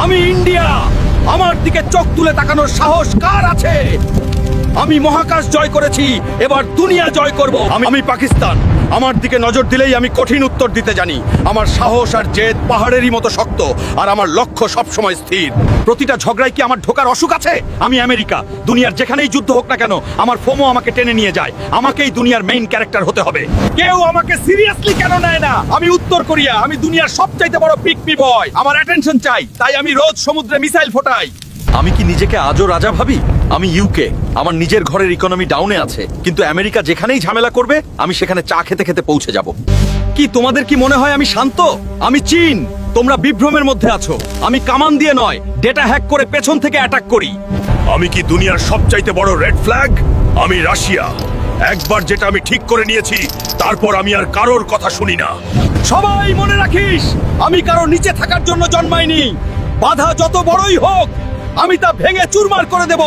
আমি ইন্ডিয়া। আমার দিকে চোখ তুলে তাকানোর সাহস কার আছে? আমি মহাকাশ জয় করেছি, এবার দুনিয়া জয় করব। আমি পাকিস্তান। আমার দিকে নজর দিলেই আমি কঠিন উত্তর দিতে জানি। আমার সাহস আর জেদ পাহাড়েরই মতো শক্ত, আর আমার লক্ষ্য সবসময় স্থির। প্রতিটা ঝগড়ায় কি আমার ঢোকার অসুখ আছে? আমি আমেরিকা। দুনিয়ার যেখানেই যুদ্ধ হোক না কেন, আমার ফোমো আমাকে টেনে নিয়ে যায়। আমাকেই দুনিয়ার মেইন ক্যারেক্টার হতে হবে। কেউ আমাকে সিরিয়াসলি কেন নেয় না? আমি উত্তর কোরিয়া। আমি দুনিয়ার সবচাইতে বড় পিকমি বয়। আমার অ্যাটেনশন চাই, তাই আমি রোজ সমুদ্রে মিসাইল ফোটাই। আমি কি নিজেকে আজও রাজা ভাবি? আমি ইউকে। আমার নিজের ঘরের ইকোনমি ডাউনে আছে, কিন্তু আমেরিকা যেখানেই ঝামেলা করবে আমি সেখানে চা খেতে খেতে পৌঁছে যাব। কি তোমাদের কি মনে হয় আমি শান্ত? আমি চীন। তোমরা বিভ্রমের মধ্যে আছো। আমি কামান দিয়ে নয়, ডেটা হ্যাক করে পেছন থেকে অ্যাটাক করি। আমি কি দুনিয়ার সবচাইতে বড় রেড ফ্ল্যাগ? আমি রাশিয়া। একবার যেটা আমি ঠিক করে নিয়েছি, তারপর আমি আর কারোর কথা শুনি না। সবাই মনে রাখিস, আমি কারো নিচে থাকার জন্য জন্মাইনি। বাধা যত বড়ই হোক, আমি তা ভেঙে চুরমার করে দেব।